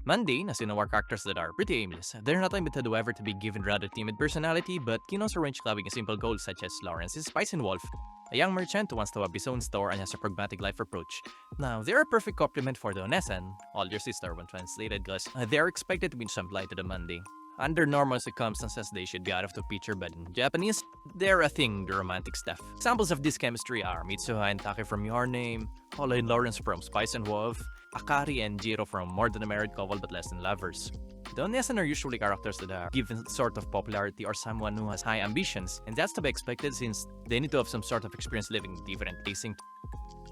Mundane, as in our characters that are pretty aimless. They're not limited however to be given rather timid personality, but can also range having a simple goal such as Lawrence's Spice and Wolf, a young merchant who wants to have his own store and has a pragmatic life approach. Now, they're a perfect complement for the Onesan, all your sister when translated, because they're expected to bring some light to the mundane. Under normal circumstances, they should be out of the picture, but in Japanese, they're a thing, the romantic stuff. Examples of this chemistry are Mitsuha and Take from Your Name, Hollow and Lawrence from Spice and Wolf, Akari and Jiro from More Than a Married Couple But Less Than Lovers. The Onesan are usually characters that are given sort of popularity or someone who has high ambitions, and that's to be expected since they need to have some sort of experience living different pacing.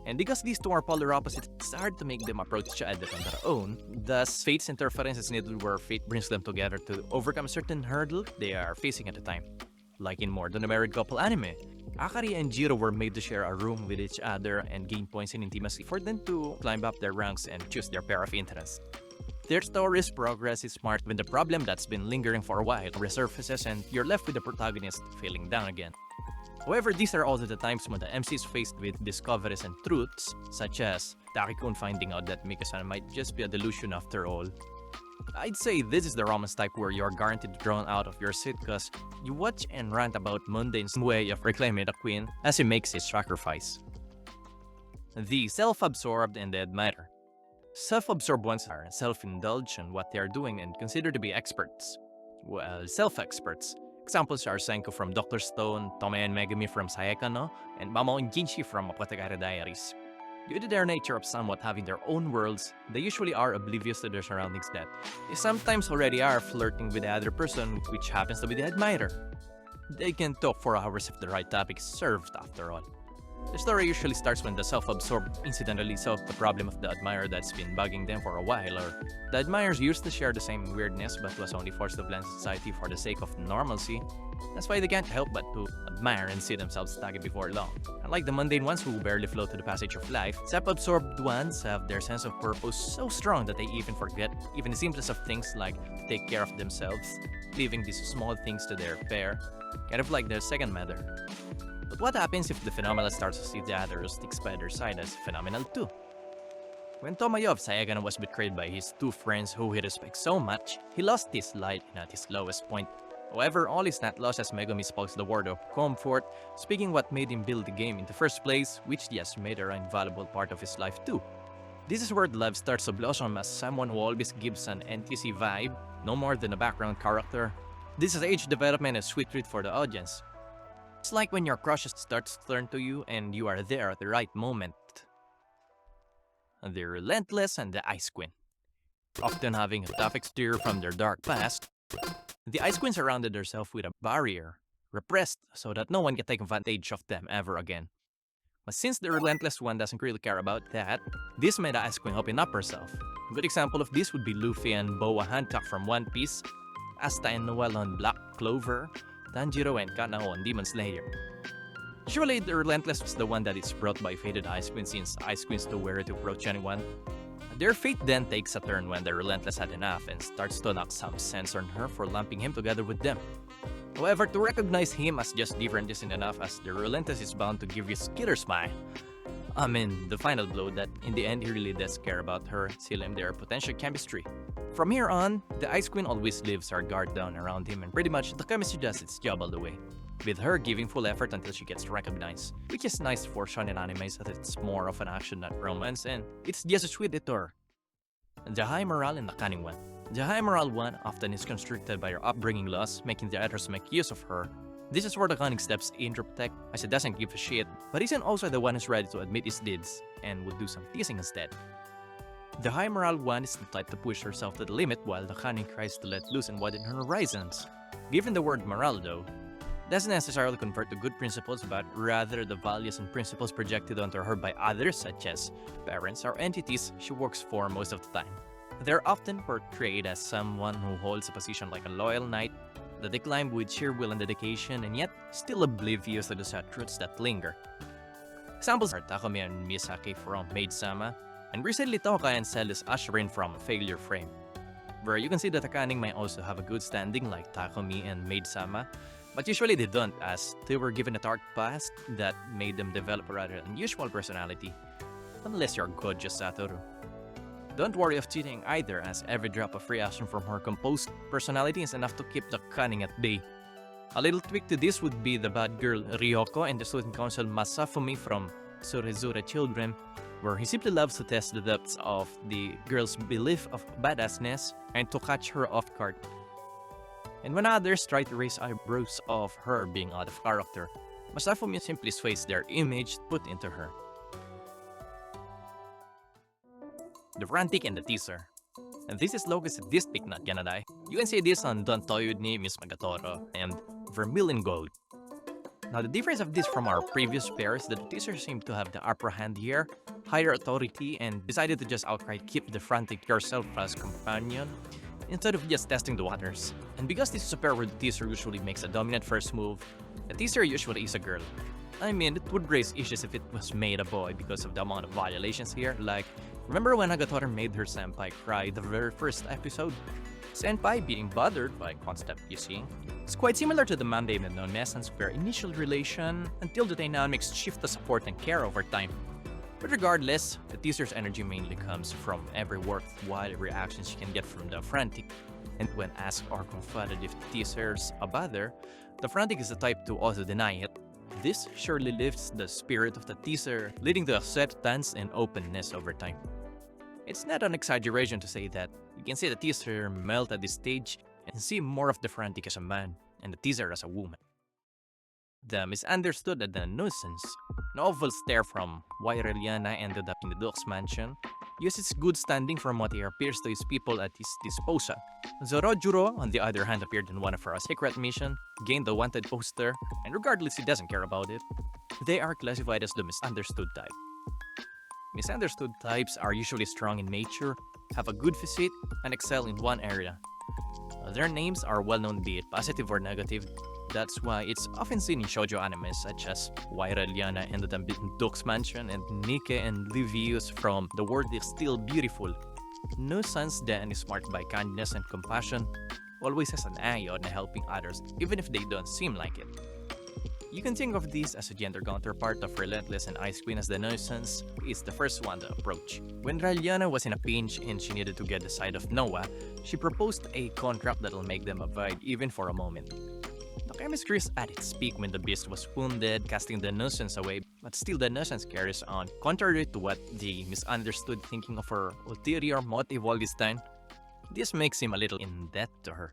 And because these two are polar opposites, it's hard to make them approach each other on their own. Thus, fate's interference is needed where fate brings them together to overcome a certain hurdle they are facing at the time. Like in More Than a Married Couple anime, Akari and Jiro were made to share a room with each other and gain points in intimacy for them to climb up their ranks and choose their pair of interest. Their story's progress is marked when the problem that's been lingering for a while resurfaces and you're left with the protagonist feeling down again. However, these are also the times when the MC is faced with discoveries and truths, such as Takikun finding out that Mika-san might just be a delusion after all. I'd say this is the romance type where you're guaranteed drawn out of your seat because you watch and rant about Mundane's way of reclaiming the queen as he makes his sacrifice. The self-absorbed and the admirer. Self-absorbed ones are self-indulged in what they are doing and considered to be experts. Well, self-experts. Examples are Senko from Dr. Stone, Tome and Megami from Sayaka no, and Maomao Jinshi from Apothecary Diaries. Due to their nature of somewhat having their own worlds, they usually are oblivious to their surroundings that they sometimes already are flirting with the other person, which happens to be the admirer. They can talk for hours if the right topic is served after all. The story usually starts when the self-absorbed incidentally solve the problem of the admirer that's been bugging them for a while, or the admirers used to share the same weirdness but was only forced to blend society for the sake of normalcy. That's why they can't help but to admire and see themselves tagged before long. Unlike the mundane ones who barely float to the passage of life, self-absorbed ones have their sense of purpose so strong that they even forget even the simplest of things like to take care of themselves, leaving these small things to their pair, kind of like their second mother. But what happens if the phenomena starts to see the other sticks by their side as phenomenal too? When Tomoyo of Sayaka no was betrayed by his two friends who he respects so much, he lost his light and at his lowest point. However, all is not lost as Megumi spoke the word of comfort, speaking what made him build the game in the first place, which yes made her an invaluable part of his life too. This is where love starts to blossom as someone who always gives an NTC vibe, no more than a background character. This is age development and sweet treat for the audience. It's like when your crush starts to turn to you and you are there at the right moment. The Relentless and the Ice Queen. Often having a tough exterior from their dark past, the Ice Queen surrounded herself with a barrier, repressed so that no one can take advantage of them ever again. But since the Relentless one doesn't really care about that, this made the Ice Queen open up herself. A good example of this would be Luffy and Boa Hancock from One Piece, Asta and Noel on Black Clover, Tanjiro and Kanao on Demon Slayer. Usually, the Relentless was the one that is brought by fated Ice Queen since Ice Queens too wary to approach anyone. Their fate then takes a turn when the Relentless had enough and starts to knock some sense on her for lumping him together with them. However, to recognize him as just different isn't enough as the Relentless is bound to give you a killer smile. I mean, the final blow that in the end he really does care about her, sealing their potential chemistry. From here on, the Ice Queen always leaves her guard down around him and pretty much the chemistry does its job all the way, with her giving full effort until she gets recognized, which is nice for shonen animes that it's more of an action than romance and it's just a sweet detour. The high morale and the cunning one. The high morale one often is constricted by her upbringing laws, making the others make use of her. This is where the cunning steps in to protect, as it doesn't give a shit, but isn't also the one who's ready to admit his deeds and would do some teasing instead. The high morale one is the type to push herself to the limit while the cunning tries to let loose and widen her horizons. Given the word morale though, doesn't necessarily convert to good principles but rather the values and principles projected onto her by others such as parents or entities she works for most of the time. They're often portrayed as someone who holds a position like a loyal knight that they climb with sheer will and dedication and yet still oblivious to the sad truths that linger. Examples are Takumi and Misaki from Maid-sama, and recently Touka and Touka Ashrain from Failure Frame, where you can see that the cunning might also have a good standing like Takumi and Maid-sama, but usually they don't as they were given a dark past that made them develop a rather unusual personality, unless you're gorgeous Satoru. Don't worry of cheating either, as every drop of reaction from her composed personality is enough to keep the cunning at bay. A little tweak to this would be the bad girl Ryoko and the student council Masafumi from Surezure Children, where he simply loves to test the depths of the girl's belief of badassness and to catch her off guard. And when others try to raise eyebrows of her being out of character, Masafumi simply sways their image put into her. The Frantic and the Teaser. And this is Logan's sadistic, not gonna lie. You can see this on Don Toyud ni Miss Nagatoro and Vermilion Gold. Now the difference of this from our previous pair is that the Teaser seemed to have the upper hand here, higher authority, and decided to just outright keep the Frantic yourself as companion instead of just testing the waters. And because this is a pair where the Teaser usually makes a dominant first move, the Teaser usually is a girl. I mean, it would raise issues if it was made a boy because of the amount of violations here, like remember when Nagatoro made her senpai cry the very first episode? Senpai being bothered by constant kissing. It's quite similar to the mundane and non-essence where initial relation until the dynamics shift to support and care over time. But regardless, the Teaser's energy mainly comes from every worthwhile reaction she can get from the Frantic. And when asked or confronted if the Teaser's a bother, the Frantic is the type to also deny it. This surely lifts the spirit of the Teaser, leading to acceptance and openness over time. It's not an exaggeration to say that you can see the Teaser melt at this stage and see more of the Frantic as a man and the Teaser as a woman. The misunderstood and the nuisance. Novel stare from why Raeliana ended up in the Duke's mansion uses good standing from what he appears to his people at his disposal. Zorojuro, on the other hand, appeared in one of her secret missions, gained the wanted poster, and regardless he doesn't care about it. They are classified as the misunderstood type. Misunderstood types are usually strong in nature, have a good physique, and excel in one area. Their names are well known, be it positive or negative. That's why it's often seen in shoujo animes such as why Raeliana ended up in Duke's mansion and Nike and Livius from The World is Still Beautiful. Nuisance then is marked by kindness and compassion, always has an eye on helping others even if they don't seem like it. You can think of this as a gender counterpart of Relentless and Ice Queen, as the nuisance is the first one to approach. When Raeliana was in a pinch and she needed to get the side of Noah, she proposed a contract that'll make them avoid even for a moment. The chemistry is at its peak when the beast was wounded, casting the nuisance away, but still the nuisance carries on, contrary to what the misunderstood thinking of her ulterior motive all this time. This makes him a little in debt to her.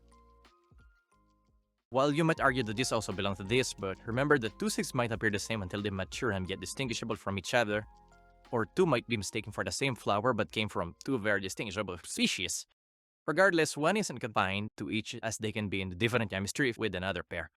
While you might argue that this also belongs to this, but remember that two sexes might appear the same until they mature and get distinguishable from each other, or two might be mistaken for the same flower but came from two very distinguishable species. Regardless, one isn't confined to each as they can be in different chemistry with another pair.